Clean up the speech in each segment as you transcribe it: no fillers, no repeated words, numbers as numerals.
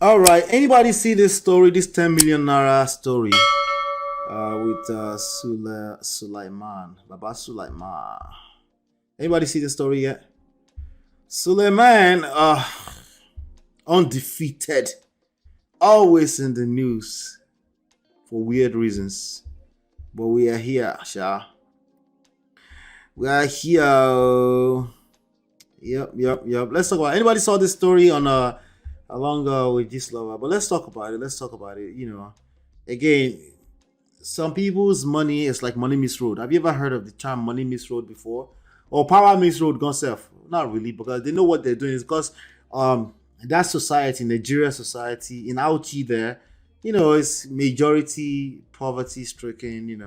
All right. Anybody see this story? This 10 million naira story with Suleman, Baba Suleiman. Anybody see the story yet? Suleman, undefeated, always in the news for weird reasons. But we are here, Sha. We are here. Yep. Let's talk about. Anybody saw this story on along with this lover? But let's talk about it. Again, some people's money is like money misroad. Have you ever heard of the term money misroad before? Or power misroad gone self? Not really, because they know what they're doing. Is because that society, Nigeria society, in Auchi there, it's majority poverty stricken,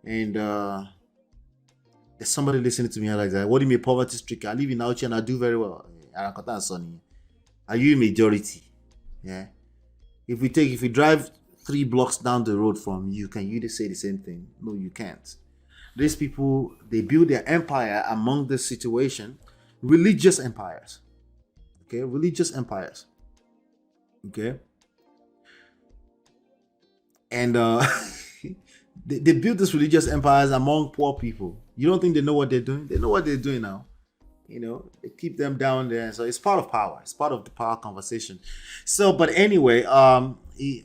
and there's somebody listening to me like that. What do you mean poverty stricken? I live in Auchi and I do very well. Are you a majority? Yeah. If we drive 3 blocks down the road from you, can you say the same thing? No, you can't. These people, they build their empire among this situation. Religious empires. Okay, religious empires. Okay. And they build these religious empires among poor people. You don't think they know what they're doing? They know what they're doing now. They keep them down there. So it's part of power. It's part of the power conversation. So, but anyway,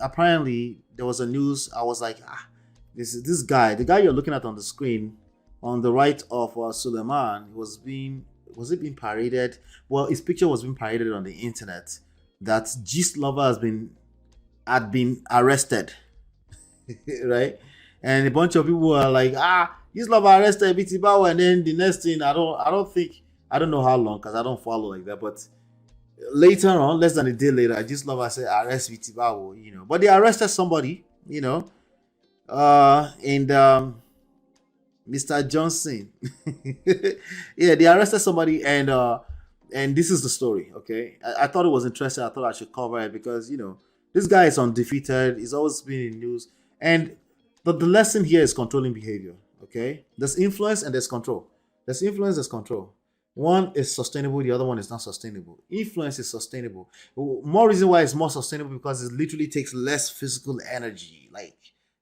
apparently there was a news. I was like, this guy, the guy you're looking at on the screen, on the right of Suleman, was it being paraded? Well, his picture was being paraded on the internet. That Gist lover had been arrested, right? And a bunch of people were like, Gist lover arrested BT Bow, and then the next thing, I don't know how long because I don't follow like that, but later on, less than a day later, Gist lover said arrest BT Bow, but they arrested somebody, and Mr. Johnson. Yeah, they arrested somebody, and this is the story. Okay, I thought it was interesting. I thought I should cover it because this guy is undefeated. He's always been in news, and the lesson here is controlling behavior. Okay, there's influence and there's control. There's influence, there's control. One is sustainable, the other one is not sustainable. Influence is sustainable. More reason why it's more sustainable because it literally takes less physical energy. Like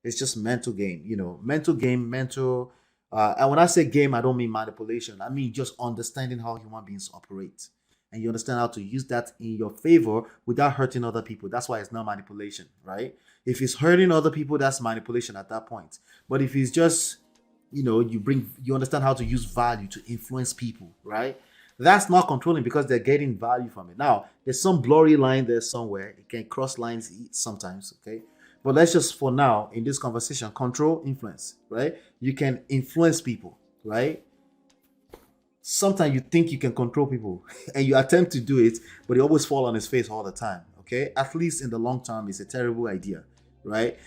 it's just mental game. Mental game, mental. And when I say game, I don't mean manipulation. I mean just understanding how human beings operate. And you understand how to use that in your favor without hurting other people. That's why it's not manipulation, right? If it's hurting other people, that's manipulation at that point. But if it's just, you understand how to use value to influence people, right? That's not controlling because they're getting value from it. Now, there's some blurry line there somewhere. It can cross lines sometimes, okay? But let's just, for now, in this conversation, control, influence, right? You can influence people, right? Sometimes you think you can control people and you attempt to do it, but you always fall on his face all the time, okay? At least in the long term, it's a terrible idea, right?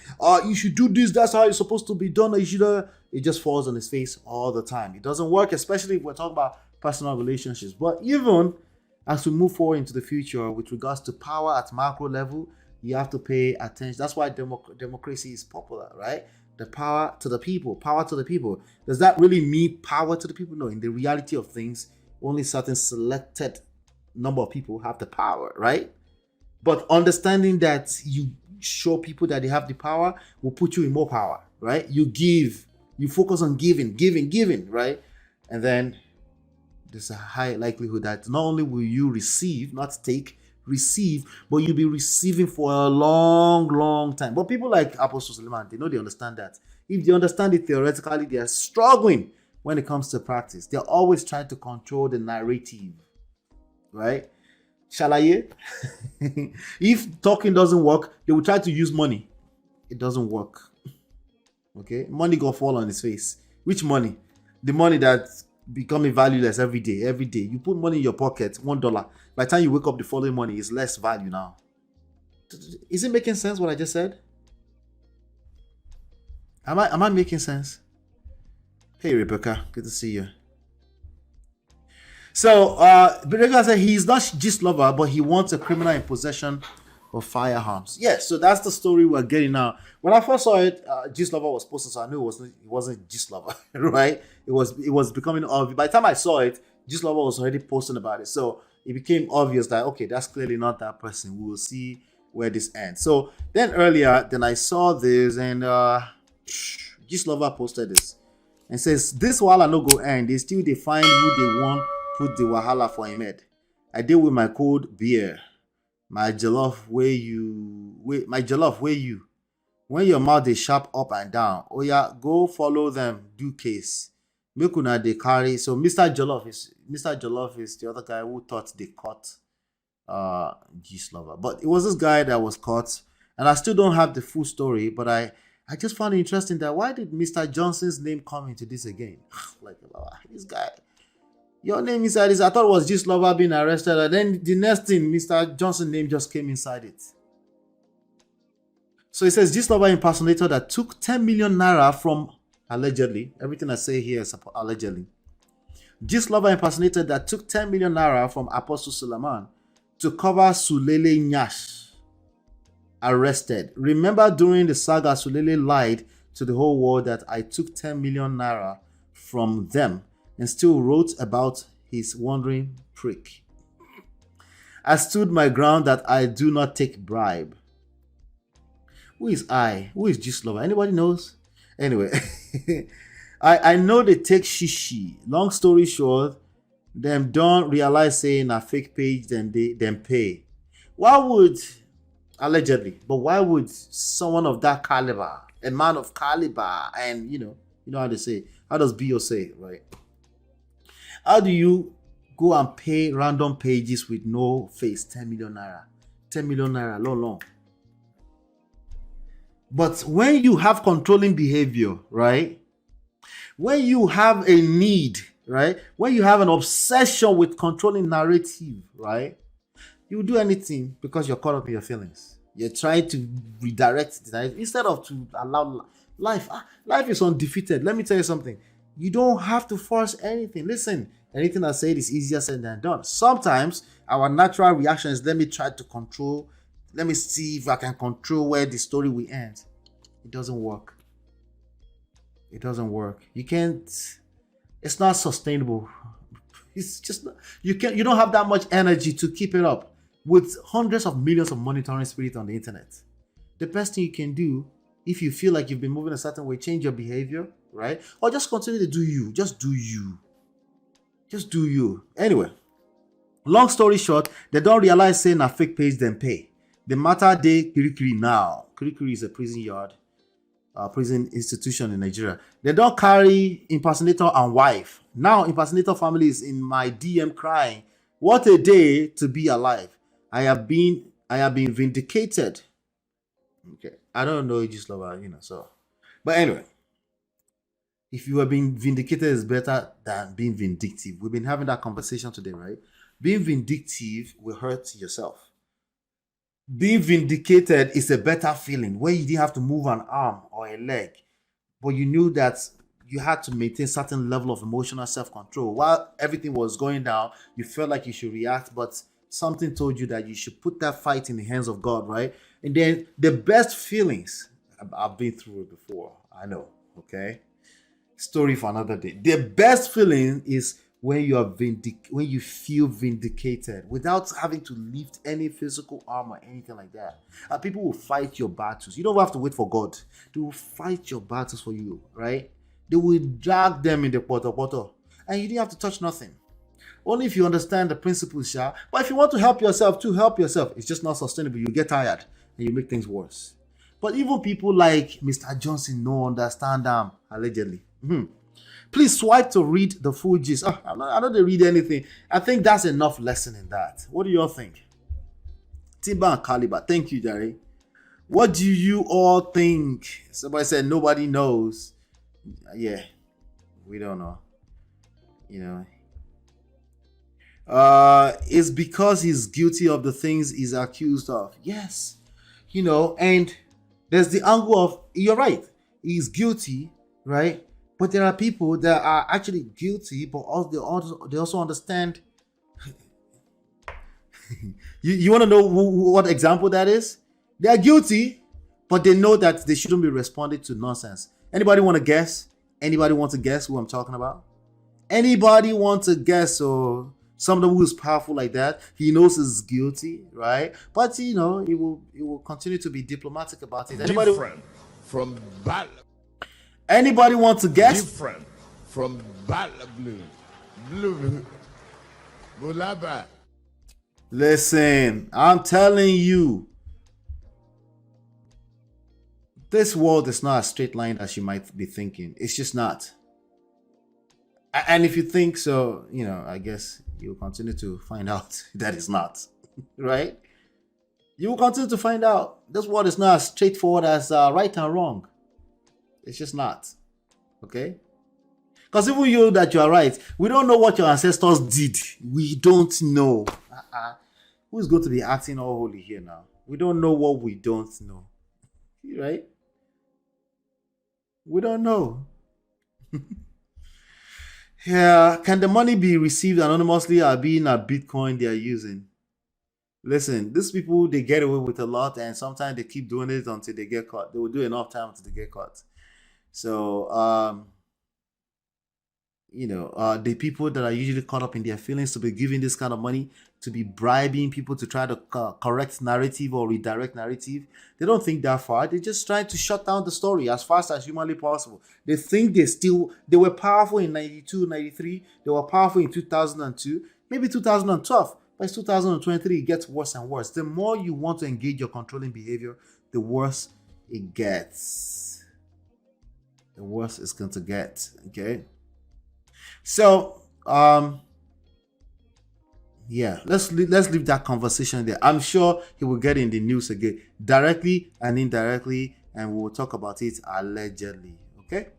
You should do this, that's how it's supposed to be done. It just falls on his face all the time. It doesn't work, especially if we're talking about personal relationships. But even as we move forward into the future with regards to power at macro level, you have to pay attention. That's why democracy is popular, right? The power to the people, power to the people. Does that really mean power to the people? No, in the reality of things, only certain selected number of people have the power, right? But understanding that you show people that they have the power will put you in more power, right? You give, you focus on giving, right? And then there's a high likelihood that not only will you receive, not take, receive, but you'll be receiving for a long time. But people like Apostle Suleman, they understand that. If they understand it theoretically, they are struggling when it comes to practice. They're always trying to control the narrative, right? Shalaye. If talking doesn't work, they will try to use money. It doesn't work. Okay? Money gonna fall on his face. Which money? The money that's becoming valueless every day. You put money in your pocket, $1. By the time you wake up the following morning, it's less value now. Is it making sense what I just said? Am I making sense? Hey Rebecca, good to see you. So Rebecca said he's not Gist lover, but he wants a criminal in possession of firearms. Yes, so that's the story we're getting now. When I first saw it, Gist lover was posted, so I knew it wasn't Gist lover, right? It was becoming obvious. By the time I saw it, Gist lover was already posting about it. So it became obvious that okay, that's clearly not that person. We will see where this ends. So then earlier, then I saw this and Gislover posted this and says this wahala no go end. They still define who they want put the wahala for him head. I deal with my cold beer, my jollof my jollof where you. When your mouth is sharp up and down, oh yeah, go follow them, do case. Make una they carry. So Mr. Jollof is the other guy who thought they caught Gislover. But it was this guy that was caught, and I still don't have the full story, but I just found it interesting that why did Mr. Johnson's name come into this again? Like this guy. Your name inside this. I thought it was Gislover being arrested, and then the next thing, Mr. Johnson's name just came inside it. So it says Gislover impersonator that took 10 million naira from allegedly. Everything I say here is allegedly. Gislover impersonator that took 10 million naira from Apostle Suleman to cover Sulele Nyash. Arrested. Remember during the saga, Sulele lied to the whole world that I took 10 million naira from them and still wrote about his wandering prick. I stood my ground that I do not take bribe. Who is I? Who is Gislover? Anybody knows? Anyway, I know they take shishi. Long story short, them don't realize saying a fake page, then they pay. Why would allegedly? But why would someone of that caliber, a man of caliber, and you know how they say? How does BO say, right? How do you go and pay random pages with no face 10 million naira? 10 million naira, long. But when you have controlling behavior, right? When you have a need, right? When you have an obsession with controlling narrative, right? You will do anything because you're caught up in your feelings. You're trying to redirect the narrative instead of to allow life. Life is undefeated. Let me tell you something. You don't have to force anything. Listen, anything I say is easier said than done. Sometimes our natural reaction is let me try to control. Let me see if I can control where the story will end. It doesn't work. It doesn't work. You can't. It's not sustainable. It's just not, you don't have that much energy to keep it up with hundreds of millions of monitoring spirit on the internet. The best thing you can do, if you feel like you've been moving a certain way, change your behavior, right? Or just continue to do you. Just do you. Just do you. Anyway, long story short, they don't realize saying a fake page then pay. The matter they Kirikiri now. Kirikiri is a prison yard, prison institution in Nigeria. They don't carry impersonator and wife. Now impersonator family is in my DM crying. What a day to be alive. I have been vindicated. Okay, I don't know Gislover, so. But anyway, if you are being vindicated is better than being vindictive. We've been having that conversation today, right? Being vindictive will hurt yourself. Being vindicated is a better feeling where you didn't have to move an arm or a leg, but you knew that you had to maintain certain level of emotional self-control. While everything was going down, you felt like you should react, but something told you that you should put that fight in the hands of God, right? And then the best feelings, I've been through it before, I know, okay? Story for another day. The best feeling is when you feel vindicated without having to lift any physical arm or anything like that. And people will fight your battles. You don't have to wait for God. They will fight your battles for you, right? They will drag them in the poto, and you didn't have to touch nothing. Only if you understand the principles, Sha. But if you want to help yourself, help yourself. It's just not sustainable. You get tired and you make things worse. But even people like Mr. Johnson no understand them, allegedly. Please swipe to read the full gist. I don't read anything. I think that's enough lesson in that. What do you all think? Timba and Caliber, thank you, Jerry. What do you all think? Somebody said nobody knows. Yeah, we don't know. It's because he's guilty of the things he's accused of. Yes, and there's the angle of, you're right, he's guilty, right? But there are people that are actually guilty, but they also understand. you want to know what example that is? They are guilty, but they know that they shouldn't be responding to nonsense. Anybody want to guess? Anybody want to guess who I'm talking about? Anybody want to guess? Or Somebody who is powerful like that, he knows he's guilty, right? But he will continue to be diplomatic about it. Different from bad. Anybody want to guess? Different from bad blue. Blue. Bulaba. Listen, I'm telling you, this world is not a straight line as you might be thinking. It's just not. And if you think so, I guess you'll continue to find out that it's not, right? You will continue to find out this world is not as straightforward as right and wrong. It's just not, okay? Because even you that you are right, we don't know what your ancestors did. We don't know. Who's going to be acting all holy here now? We don't know what we don't know, right? We don't know. Yeah, can the money be received anonymously or be in a Bitcoin they are using? Listen, these people, they get away with a lot, and sometimes they keep doing it until they get caught. They will do enough time until they get caught. So, the people that are usually caught up in their feelings to be giving this kind of money, to be bribing people to try to correct narrative or redirect narrative, they don't think that far. They're just trying to shut down the story as fast as humanly possible. They think they were powerful in 92, 93. They were powerful in 2002, maybe 2012. But it's 2023, it gets worse and worse. The more you want to engage your controlling behavior, the worse it gets. The worse it's going to get, okay? So, let's leave that conversation there. I'm sure he will get in the news again, directly and indirectly, and we will talk about it allegedly. Okay?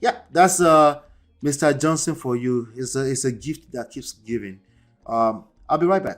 Yeah, that's Mr. Johnson for you. It's a gift that keeps giving. I'll be right back.